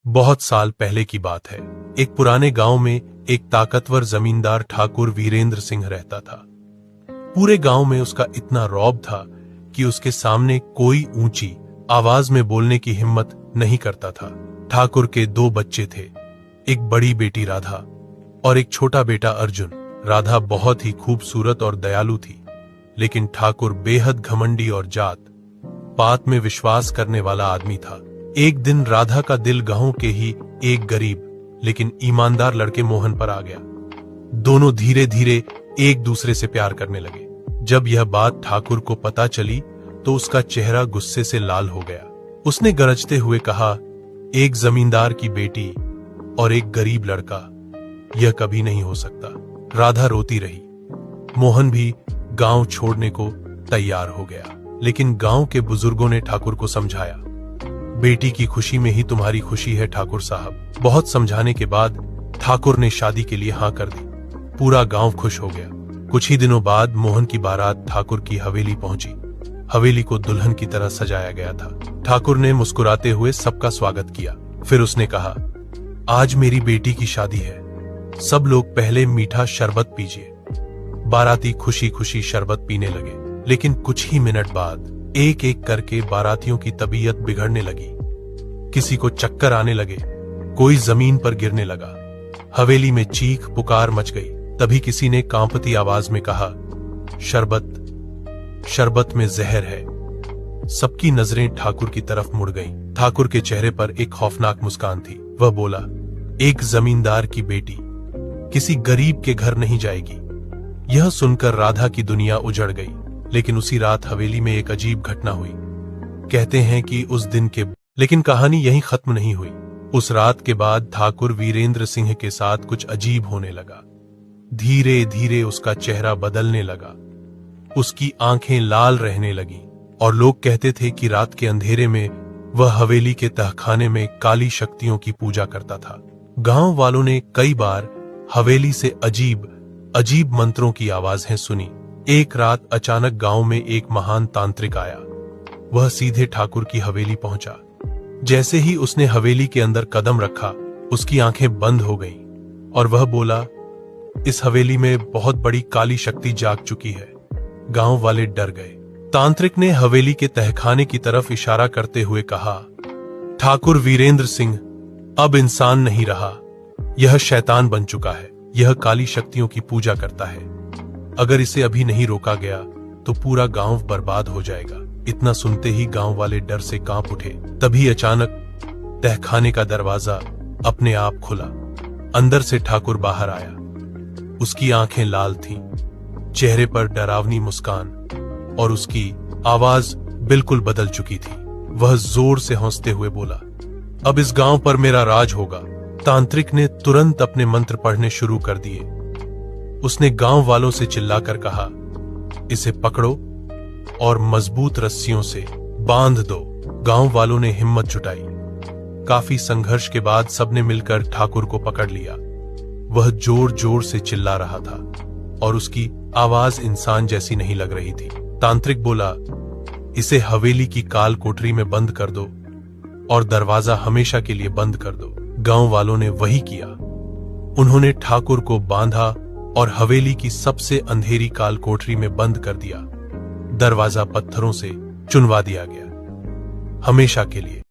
बहुत साल पहले की बात है। एक पुराने गांव में एक ताकतवर जमींदार ठाकुर वीरेंद्र सिंह रहता था। पूरे गांव में उसका इतना रौब था कि उसके सामने कोई ऊंची आवाज में बोलने की हिम्मत नहीं करता था। ठाकुर के 2 बच्चे थे, एक बड़ी बेटी राधा और एक छोटा बेटा अर्जुन। राधा बहुत ही खूबसूरत और दयालु थी, लेकिन ठाकुर बेहद घमंडी और जात पात में विश्वास करने वाला आदमी था। एक दिन राधा का दिल गांव के ही एक गरीब लेकिन ईमानदार लड़के मोहन पर आ गया। दोनों धीरे धीरे एक दूसरे से प्यार करने लगे। जब यह बात ठाकुर को पता चली तो उसका चेहरा गुस्से से लाल हो गया। उसने गरजते हुए कहा, एक जमींदार की बेटी और एक गरीब लड़का, यह कभी नहीं हो सकता। राधा रोती रही। मोहन भी गांव छोड़ने को तैयार हो गया, लेकिन गांव के बुजुर्गों ने ठाकुर को समझाया। बेटी की खुशी में ही तुम्हारी खुशी है ठाकुर साहब। बहुत समझाने के बाद ठाकुर ने शादी के लिए हाँ कर दी। पूरा गांव खुश हो गया। कुछ ही दिनों बाद मोहन की बारात ठाकुर की हवेली पहुंची। हवेली को दुल्हन की तरह सजाया गया था। ठाकुर ने मुस्कुराते हुए सबका स्वागत किया। फिर उसने कहा, आज मेरी बेटी की शादी है, सब लोग पहले मीठा शरबत पीजिए। बाराती खुशी खुशी शरबत पीने लगे, लेकिन कुछ ही मिनट बाद एक एक करके बारातियों की तबीयत बिगड़ने लगी। किसी को चक्कर आने लगे, कोई जमीन पर गिरने लगा। हवेली में चीख पुकार मच गई। तभी किसी ने कांपती आवाज में कहा, शरबत, शरबत में जहर है। सबकी नजरें ठाकुर की तरफ मुड़ गईं। ठाकुर के चेहरे पर एक खौफनाक मुस्कान थी। वह बोला, एक जमींदार की बेटी किसी गरीब के घर नहीं जाएगी। यह सुनकर राधा की दुनिया उजड़ गई। लेकिन उसी रात हवेली में एक अजीब घटना हुई। कहते हैं कि उस दिन के लेकिन कहानी यहीं खत्म नहीं हुई। उस रात के बाद ठाकुर वीरेंद्र सिंह के साथ कुछ अजीब होने लगा। धीरे धीरे उसका चेहरा बदलने लगा, उसकी आंखें लाल रहने लगीं और लोग कहते थे कि रात के अंधेरे में वह हवेली के तहखाने में काली शक्तियों की पूजा करता था। गांव वालों ने कई बार हवेली से अजीब अजीब मंत्रों की आवाजें सुनी। एक रात अचानक गांव में एक महान तांत्रिक आया। वह सीधे ठाकुर की हवेली पहुंचा। जैसे ही उसने हवेली के अंदर कदम रखा, उसकी आंखें बंद हो गईं और वह बोला, इस हवेली में बहुत बड़ी काली शक्ति जाग चुकी है। गांव वाले डर गए। तांत्रिक ने हवेली के तहखाने की तरफ इशारा करते हुए कहा, ठाकुर वीरेंद्र सिंह अब इंसान नहीं रहा, यह शैतान बन चुका है। यह काली शक्तियों की पूजा करता है। अगर इसे अभी नहीं रोका गया तो पूरा गांव बर्बाद हो जाएगा। इतना सुनते ही गांव वाले डर से कांप उठे। तभी अचानक तहखाने का दरवाजा अपने आप खुला। अंदर से ठाकुर बाहर आया। उसकी आंखें लाल थीं, चेहरे पर डरावनी मुस्कान और उसकी आवाज बिल्कुल बदल चुकी थी। वह जोर से हंसते हुए बोला, अब इस गांव पर मेरा राज होगा। तांत्रिक ने तुरंत अपने मंत्र पढ़ने शुरू कर दिए। उसने गांव वालों से चिल्लाकर कहा, इसे पकड़ो और मजबूत रस्सियों से बांध दो। गांव वालों ने हिम्मत जुटाई। काफी संघर्ष के बाद सबने मिलकर ठाकुर को पकड़ लिया। वह जोर जोर से चिल्ला रहा था और उसकी आवाज इंसान जैसी नहीं लग रही थी। तांत्रिक बोला, इसे हवेली की काल कोठरी में बंद कर दो और दरवाजा हमेशा के लिए बंद कर दो। गांव वालों ने वही किया। उन्होंने ठाकुर को बांधा और हवेली की सबसे अंधेरी काल कोठरी में बंद कर दिया। दरवाजा पत्थरों से चुनवा दिया गया, हमेशा के लिए।